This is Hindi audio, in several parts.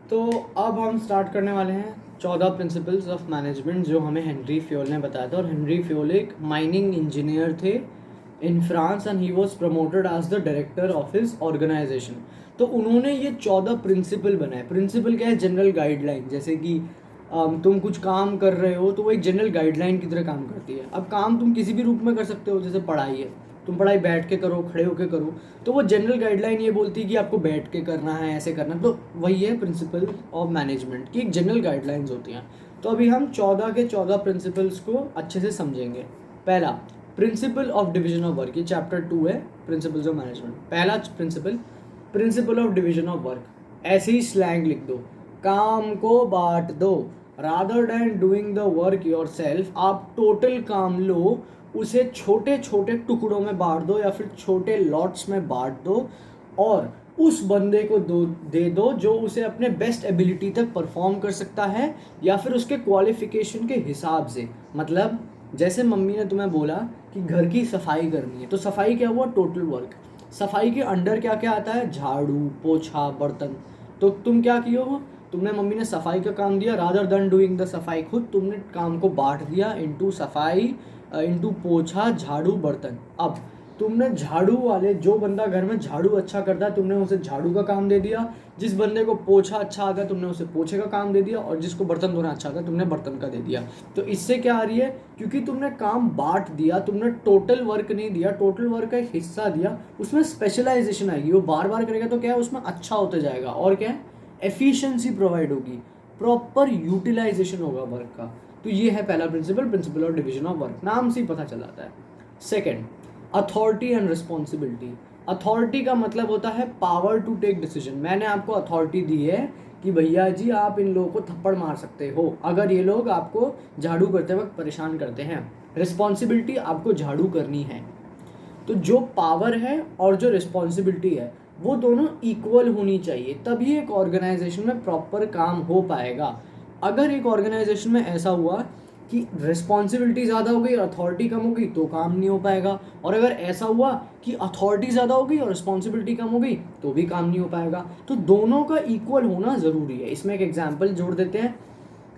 तो अब हम स्टार्ट करने वाले हैं 14 प्रिंसिपल्स ऑफ मैनेजमेंट जो हमें हेनरी फ्योल ने बताया था। और हेनरी फ्योल एक माइनिंग इंजीनियर थे in France and he was promoted as the director of his organisation. तो उन्होंने ये 14 प्रिंसिपल बनाए। प्रिंसिपल क्या है? General guideline. जैसे कि तुम कुछ काम कर रहे हो तो वो एक जनरल गाइडलाइन की तरह काम करती है। अब काम तुम किसी भी रूप में कर सकते हो, जैसे पढ़ाई है, तुम पढ़ाई बैठ के करो, खड़े होके करो, तो वो जनरल गाइडलाइन ये बोलती है कि आपको बैठ के करना है, ऐसे करना है। तो वही है प्रिंसिपल ऑफ मैनेजमेंट की एक जनरल गाइडलाइंस होती हैं। तो अभी हम 14 के 14 प्रिंसिपल्स को अच्छे से समझेंगे। पहला, principle of division of work. ये चैप्टर 2 है, प्रिंसिपल्स ऑफ मैनेजमेंट। पहला principle, principle of division of work. ऐसे ही स्लैंग लिख दो, काम को बांट दो। Rather than doing the work yourself, आप टोटल काम लो, उसे छोटे छोटे टुकड़ों में बांट दो या फिर छोटे लॉट्स में बांट दो और उस बंदे को दे दो जो उसे अपने बेस्ट एबिलिटी तक परफॉर्म कर सकता है या फिर उसके क्वालिफिकेशन के हिसाब से। मतलब जैसे मम्मी ने तुम्हें बोला कि घर की सफाई करनी है, तो सफाई क्या हुआ? Total work. सफाई के अंडर क्या क्या आता है? झाड़ू, पोछा, बर्तन। तो तुम क्या किए हो? तुमने, मम्मी ने सफाई का काम दिया, रादर देन डूइंग द सफाई खुद तुमने काम को बांट दिया इनटू सफाई, इनटू पोछा, झाड़ू, बर्तन। अब तुमने झाड़ू वाले, जो बंदा घर में झाड़ू अच्छा करता है, तुमने उसे झाड़ू का काम दे दिया। जिस बंदे को पोछा अच्छा आता है, तुमने उसे पोछे का काम दे दिया। और जिसको बर्तन धोना अच्छा आता है, तुमने बर्तन का दे दिया। तो इससे क्या आ रही है? क्योंकि तुमने काम बांट दिया, तुमने टोटल वर्क नहीं दिया, टोटल वर्क का एक हिस्सा दिया, उसमें स्पेशलाइजेशन आएगी। वो बार बार करेगा तो क्या है, उसमें अच्छा होता जाएगा। और क्या है? एफिशिएंसी प्रोवाइड होगी, प्रॉपर यूटिलाइजेशन होगा वर्क का। तो ये है पहला principle, principle of division of work. नाम से ही पता चल जाता है। Second, authority and responsibility. Authority का मतलब होता है पावर टू टेक डिसीजन। मैंने आपको अथॉरिटी दी है कि भैया जी आप इन लोगों को थप्पड़ मार सकते हो अगर ये लोग आपको झाड़ू करते वक्त परेशान करते हैं। रिस्पॉन्सिबिलिटी, आपको झाड़ू करनी है। तो जो पावर है और जो रिस्पॉन्सिबिलिटी है वो दोनों इक्वल होनी चाहिए, तभी एक ऑर्गेनाइजेशन में प्रॉपर काम हो पाएगा। अगर एक ऑर्गेनाइजेशन में ऐसा हुआ कि रिस्पॉन्सिबिलिटी ज़्यादा हो गई और अथॉरिटी कम हो गई तो काम नहीं हो पाएगा। और अगर ऐसा हुआ कि अथॉरिटी ज़्यादा हो गई और रिस्पॉन्सिबिलिटी कम हो गई तो भी काम नहीं हो पाएगा। तो दोनों का इक्वल होना ज़रूरी है। इसमें एक एग्जाम्पल जोड़ देते हैं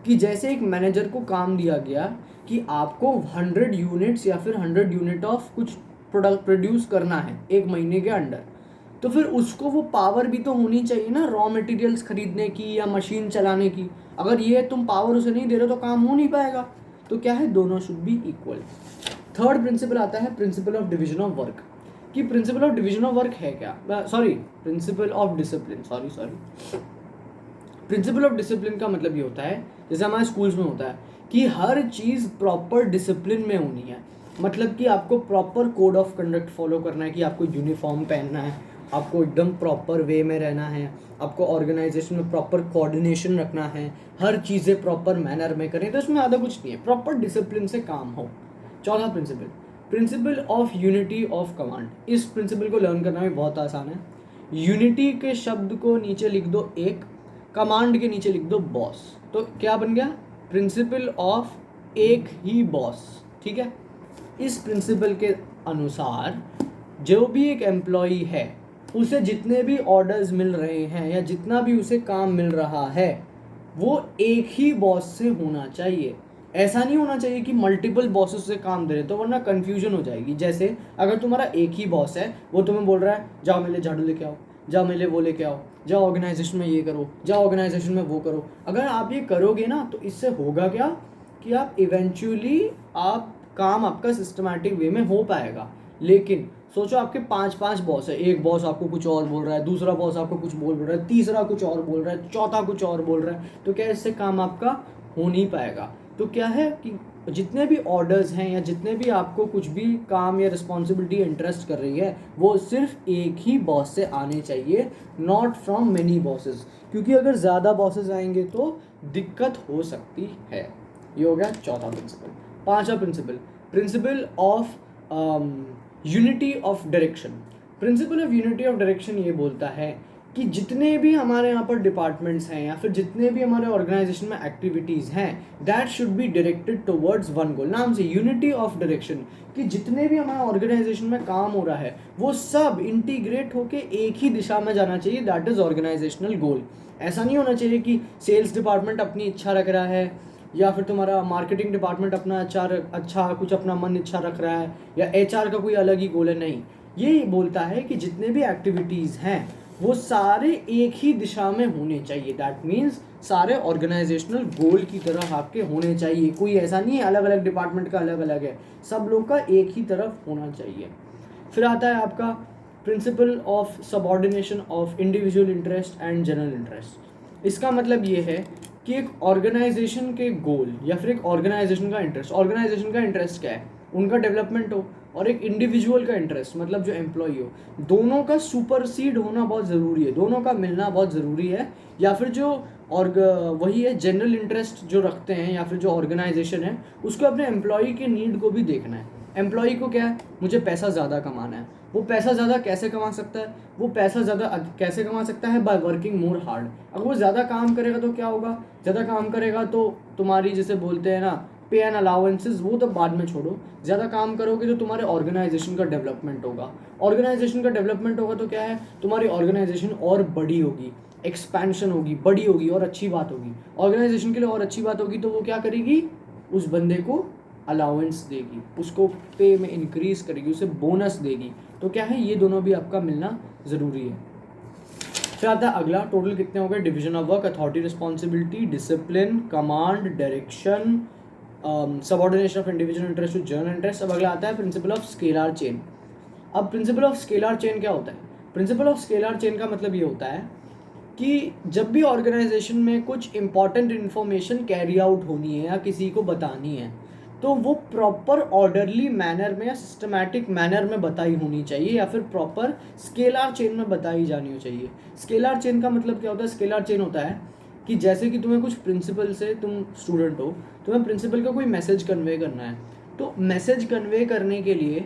कि जैसे एक मैनेजर को काम दिया गया कि आपको 100 यूनिट्स या फिर 100 यूनिट ऑफ कुछ प्रोडक्ट प्रोड्यूस करना है एक महीने के अंडर, तो फिर उसको वो पावर भी तो होनी चाहिए ना, रॉ मटेरियल्स खरीदने की या मशीन चलाने की। अगर ये तुम पावर उसे नहीं दे रहे तो काम हो नहीं पाएगा। तो क्या है, दोनों should be equal. Third principle आता है principle of division of work. कि principle of division of work है क्या? Sorry, principle of discipline, sorry. Principle of discipline का मतलब ये होता है, जैसे हमारे स्कूल्स में होता है कि हर चीज़ प्रॉपर डिसिप्लिन में होनी है। मतलब कि आपको proper code of conduct follow करना है, कि आपको यूनिफॉर्म पहनना है, आपको एकदम प्रॉपर वे में रहना है, आपको ऑर्गेनाइजेशन में प्रॉपर कोऑर्डिनेशन रखना है, हर चीज़ें प्रॉपर मैनर में करें। तो इसमें ज़्यादा कुछ नहीं है, प्रॉपर डिसिप्लिन से काम हो। चौथा principle, principle of unity of command. इस प्रिंसिपल को लर्न करना भी बहुत आसान है। यूनिटी के शब्द को नीचे लिख दो एक, कमांड के नीचे लिख दो बॉस। तो क्या बन गया? प्रिंसिपल ऑफ एक ही बॉस। ठीक है। इस प्रिंसिपल के अनुसार जो भी एक एम्प्लॉई है उसे जितने भी ऑर्डर्स मिल रहे हैं या जितना भी उसे काम मिल रहा है वो एक ही बॉस से होना चाहिए। ऐसा नहीं होना चाहिए कि मल्टीपल बॉसेस से काम दे रहे, तो वरना कंफ्यूजन हो जाएगी। जैसे अगर तुम्हारा एक ही बॉस है, वो तुम्हें बोल रहा है जाओ मेरे लिए झाड़ू लेके आओ, जाओ मेरे लिए वो लेके आओ, जाओ ऑर्गेनाइजेशन में ये करो, जाओ ऑर्गेनाइजेशन में वो करो। अगर आप ये करोगे ना तो इससे होगा क्या कि आप इवेंचुअली आप काम आपका सिस्टमैटिक वे में हो पाएगा। लेकिन सोचो आपके 5 बॉस है, एक बॉस आपको कुछ और बोल रहा है, दूसरा बॉस आपको कुछ बोल रहा है, तीसरा कुछ और बोल रहा है, चौथा कुछ और बोल रहा है, तो क्या इससे काम आपका हो नहीं पाएगा। तो क्या है कि जितने भी ऑर्डर्स हैं या जितने भी आपको कुछ भी काम या रिस्पॉन्सिबिलिटी इंटरेस्ट कर रही है वो सिर्फ एक ही बॉस से आने चाहिए, नॉट फ्रॉम मेनी बॉसेस। क्योंकि अगर ज़्यादा बॉसेस आएंगे तो दिक्कत हो सकती है। ये हो गया चौथा प्रिंसिपल। पांचवा principle, principle of unity of direction. Principle of unity of direction ये बोलता है कि जितने भी हमारे यहाँ पर डिपार्टमेंट्स हैं या फिर जितने भी हमारे ऑर्गेनाइजेशन में एक्टिविटीज़ हैं, that should be directed towards one goal. नाम से यूनिटी ऑफ डायरेक्शन, कि जितने भी हमारे ऑर्गेनाइजेशन में काम हो रहा है वो सब इंटीग्रेट होके एक ही दिशा में जाना चाहिए, दैट इज़ ऑर्गेनाइजेशनल गोल। ऐसा नहीं होना चाहिए कि सेल्स डिपार्टमेंट अपनी इच्छा रख रहा है या फिर तुम्हारा मार्केटिंग डिपार्टमेंट अपना अच्छा कुछ अपना मन इच्छा रख रहा है या एचआर का कोई अलग ही गोल है। नहीं, ये बोलता है कि जितने भी एक्टिविटीज़ हैं वो सारे एक ही दिशा में होने चाहिए। दैट मीन्स सारे ऑर्गेनाइजेशनल गोल की तरह आपके होने चाहिए। कोई ऐसा नहीं है अलग अलग डिपार्टमेंट का अलग अलग है, सब लोग का एक ही तरफ होना चाहिए। फिर आता है आपका principle of subordination of individual interest and general interest. इसका मतलब ये है कि एक ऑर्गेनाइजेशन के गोल या फिर एक ऑर्गेनाइजेशन का इंटरेस्ट, ऑर्गेनाइजेशन का इंटरेस्ट क्या है, उनका डेवलपमेंट हो, और एक इंडिविजुअल का इंटरेस्ट मतलब जो एम्प्लॉई हो, दोनों का सुपरसीड होना बहुत ज़रूरी है, दोनों का मिलना बहुत ज़रूरी है। या फिर जो वही है जनरल इंटरेस्ट जो रखते हैं या फिर जो ऑर्गेनाइजेशन है उसको अपने एम्प्लॉई के नीड को भी देखना है। एम्प्लॉई को क्या है, मुझे पैसा ज़्यादा कमाना है। वो पैसा ज़्यादा कैसे कमा सकता है, वो पैसा ज़्यादा कैसे कमा सकता है, बाय वर्किंग मोर हार्ड। अगर वो ज़्यादा काम करेगा तो क्या होगा, ज़्यादा काम करेगा तो तुम्हारी जिसे बोलते हैं ना पे एंड अलाउंसेस, वो तो बाद में छोड़ो, ज़्यादा काम करोगे तो तुम्हारे ऑर्गेनाइजेशन का डेवलपमेंट होगा। ऑर्गेनाइजेशन का डेवलपमेंट होगा तो क्या है, तुम्हारी ऑर्गेनाइजेशन और बड़ी होगी, एक्सपेंशन होगी, बड़ी होगी और अच्छी बात होगी। ऑर्गेनाइजेशन के लिए और अच्छी बात होगी तो वो क्या करेगी, उस बंदे को अलाउंस देगी, उसको पे में इंक्रीज करेगी, उसे बोनस देगी। तो क्या है, ये दोनों भी आपका मिलना ज़रूरी है। फिर आता है अगला, टोटल कितने हो गए, division of work, authority, responsibility, discipline, command, direction, subordination of individual interest to general interest. अब अगला आता है प्रिंसिपल ऑफ स्केलर चेन। अब प्रिंसिपल ऑफ स्केलर चेन क्या होता है, प्रिंसिपल ऑफ स्केलर चेन का मतलब ये होता है कि जब भी ऑर्गेनाइजेशन में कुछ इंपॉर्टेंट इन्फॉर्मेशन कैरी आउट होनी है या किसी को बतानी है तो वो प्रॉपर ऑर्डरली मैनर में या सिस्टमैटिक मैनर में बताई होनी चाहिए या फिर प्रॉपर स्केलर चेन में बताई जानी चाहिए। स्केलर चेन का मतलब क्या होता है, स्केलर चेन होता है कि जैसे कि तुम्हें कुछ प्रिंसिपल से, तुम स्टूडेंट हो, तुम्हें प्रिंसिपल का कोई मैसेज कन्वे करना है, तो मैसेज कन्वे करने के लिए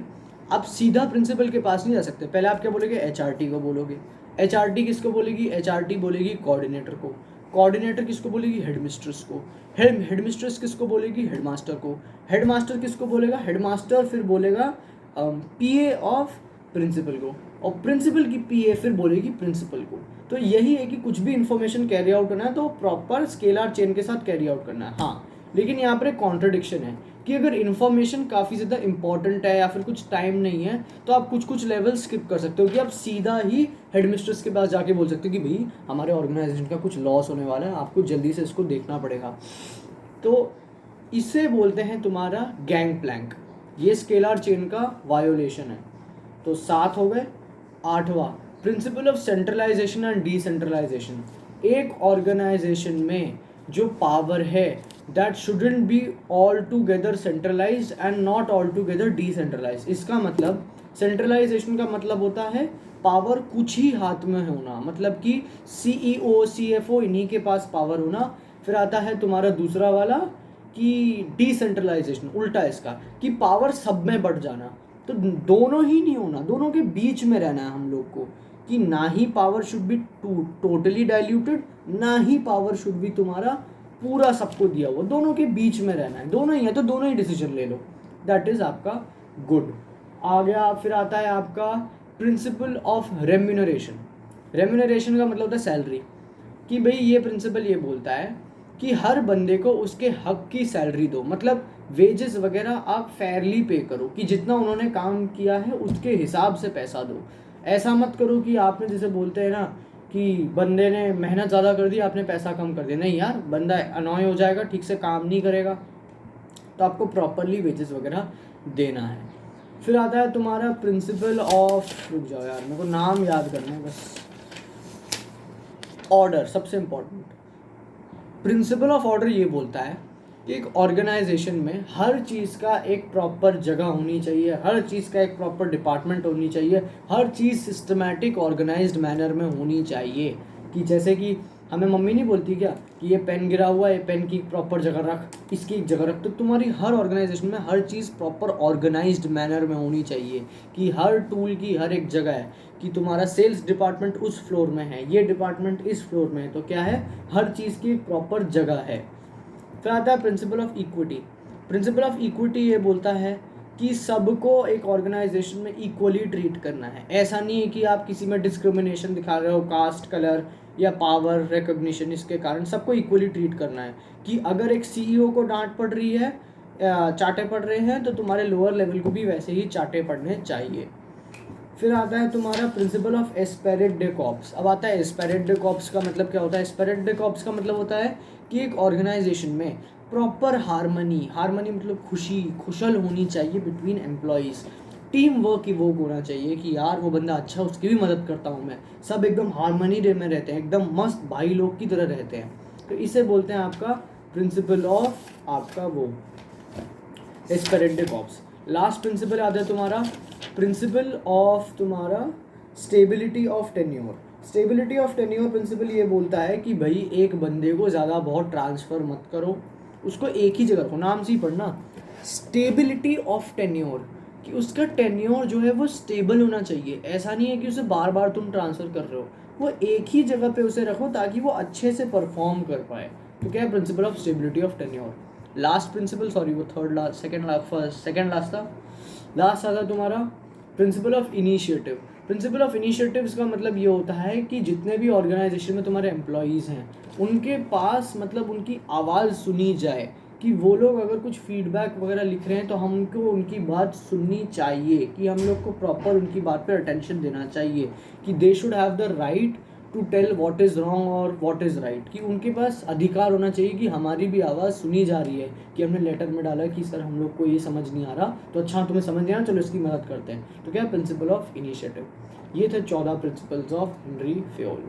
आप सीधा प्रिंसिपल के पास नहीं जा सकते। पहले आप क्या बोलोगे, एचआरटी को बोलोगे। एचआरटी किसको बोलेगी, एचआरटी बोलेगी कोऑर्डिनेटर को। कोऑर्डिनेटर किसको बोलेगी, हेडमिस्ट्रेस को। हेडमिस्ट्रेस किसको बोलेगी, हेडमास्टर को। हेडमास्टर किसको बोलेगा, हेडमास्टर फिर बोलेगा पीए ऑफ प्रिंसिपल को, और प्रिंसिपल की पीए फिर बोलेगी प्रिंसिपल को। तो यही है कि कुछ भी इंफॉर्मेशन कैरी आउट करना है तो प्रॉपर स्केलर चेन के साथ कैरी आउट करना है। हाँ, लेकिन यहाँ पर एक कॉन्ट्रडिक्शन है कि अगर इन्फॉर्मेशन काफ़ी ज़्यादा इंपॉर्टेंट है या फिर कुछ टाइम नहीं है तो आप कुछ लेवल स्किप कर सकते हो, कि आप सीधा ही हेडमिस्ट्रेस के पास जाके बोल सकते हो कि भाई हमारे ऑर्गेनाइजेशन का कुछ लॉस होने वाला है, आपको जल्दी से इसको देखना पड़ेगा। तो इसे बोलते हैं तुम्हारा गैंग प्लैंक। ये स्केलर चेन का वायोलेशन है। तो 7 हो गए। 8वां, principle of centralization and decentralization. एक ऑर्गेनाइजेशन में जो पावर है that shouldn't be all together centralized and not all together decentralized. इसका मतलब सेंट्रलाइजेशन का मतलब होता है पावर कुछ ही हाथ में होना, मतलब कि सीईओ सीएफओ इन्हीं के पास पावर होना। फिर आता है तुम्हारा दूसरा वाला कि डिसेंट्रलाइजेशन, उल्टा इसका, कि पावर सब में बढ़ जाना। तो दोनों ही नहीं होना, दोनों के बीच में रहना है हम लोग को, कि ना ही power should be totally diluted, ना ही पावर शुड बी तुम्हारा पूरा सबको दिया हुआ, दोनों के बीच में रहना है। दोनों ही है तो दोनों ही डिसीजन ले लो, दैट इज आपका गुड। आ गया, फिर आता है आपका प्रिंसिपल ऑफ रेम्यूनरेशन। रेम्यूनरेशन का मतलब होता है सैलरी, कि भाई ये प्रिंसिपल ये बोलता है कि हर बंदे को उसके हक की सैलरी दो, मतलब वेजेस वगैरह आप फेयरली पे करो, कि जितना उन्होंने काम किया है उसके हिसाब से पैसा दो। ऐसा मत करो कि आपने जैसे बोलते हैं ना कि बंदे ने मेहनत ज़्यादा कर दी आपने पैसा कम कर दिया। नहीं यार, बंदा अनॉय हो जाएगा, ठीक से काम नहीं करेगा, तो आपको प्रॉपरली वेजेस वगैरह देना है। फिर आता है तुम्हारा प्रिंसिपल ऑफ, रुक जाओ यार मेरे को नाम याद करना है बस, ऑर्डर। सबसे इम्पोर्टेंट प्रिंसिपल ऑफ ऑर्डर ये बोलता है कि एक ऑर्गेनाइजेशन में हर चीज़ का एक प्रॉपर जगह होनी चाहिए, हर चीज़ का एक प्रॉपर डिपार्टमेंट होनी चाहिए, हर चीज़ सिस्टमैटिक ऑर्गेनाइज्ड मैनर में होनी चाहिए। कि जैसे कि हमें मम्मी नहीं बोलती क्या कि ये पेन गिरा हुआ है, ये पेन की प्रॉपर जगह रख, इसकी एक जगह रख। तो तुम्हारी हर ऑर्गेनाइजेशन में हर चीज़ प्रॉपर ऑर्गेनाइज्ड मैनर में होनी चाहिए, कि हर टूल की हर एक जगह है, कि तुम्हारा सेल्स डिपार्टमेंट उस फ्लोर में है, ये डिपार्टमेंट इस फ्लोर में है, तो क्या है, हर चीज़ की एक प्रॉपर जगह है। फिर आता है principle of equity. Principle of equity ये बोलता है कि सबको एक ऑर्गेनाइजेशन में इक्वली ट्रीट करना है। ऐसा नहीं है कि आप किसी में डिस्क्रिमिनेशन दिखा रहे हो, कास्ट, कलर या पावर रिकॉग्निशन, इसके कारण सबको इक्वली ट्रीट करना है। कि अगर एक सीईओ को डांट पड़ रही है, चाटे पड़ रहे हैं, तो तुम्हारे लोअर लेवल को भी वैसे ही चाटे पड़ने चाहिए। फिर आता है तुम्हारा प्रिंसिपल ऑफ एस्पेरेट डे कॉर्प्स। अब आता है एस्पेरेट डे कॉर्प्स का मतलब क्या होता है। एस्पेरेट डे कॉर्प्स का मतलब होता है कि एक ऑर्गेनाइजेशन में प्रॉपर हारमनी मतलब खुशी खुशल होनी चाहिए बिटवीन एम्प्लॉयज़। टीम वर्क की वो होना चाहिए कि यार वो बंदा अच्छा, उसकी भी मदद करता हूँ मैं, सब एकदम हारमनी डे में रहते हैं, एकदम मस्त भाई लोग की तरह रहते हैं। तो इसे बोलते हैं आपका प्रिंसिपल ऑफ आपका वो esprit de corps. Last principle आता है तुम्हारा प्रिंसिपल ऑफ तुम्हारा stability of tenure. Stability of tenure principle ये बोलता है कि भाई एक बंदे को ज़्यादा बहुत ट्रांसफ़र मत करो, उसको एक ही जगह रखो। नाम से ही पढ़ना, स्टेबिलिटी ऑफ टेन्योर, कि उसका टेन्योर जो है वो स्टेबल होना चाहिए। ऐसा नहीं है कि उसे बार बार तुम ट्रांसफ़र कर रहे हो, वो एक ही जगह पे उसे रखो ताकि वो अच्छे से परफॉर्म कर पाए। तो क्या है principle of stability of tenure. Last principle, sorry वो सेकंड लास्ट था। लास्ट आता तुम्हारा principle of initiative. Principle of initiatives का मतलब ये होता है कि जितने भी ऑर्गेनाइजेशन में तुम्हारे एम्प्लॉयज़ हैं उनके पास मतलब उनकी आवाज़ सुनी जाए, कि वो लोग अगर कुछ फीडबैक वगैरह लिख रहे हैं तो हमको उनकी बात सुननी चाहिए, कि हम लोग को प्रॉपर उनकी बात पर अटेंशन देना चाहिए, कि they should have the right to tell what is wrong और व्हाट इज़ राइट, कि उनके पास अधिकार होना चाहिए कि हमारी भी आवाज़ सुनी जा रही है। कि हमने लेटर में डाला कि सर हम लोग को ये समझ नहीं आ रहा, तो अच्छा तुम्हें समझ नहीं आ रहा, चलो इसकी मदद करते हैं। तो क्या प्रिंसिपल ऑफ इनिशिएटिव। ये थे 14 प्रिंसिपल्स ऑफ हेनरी फ्योल।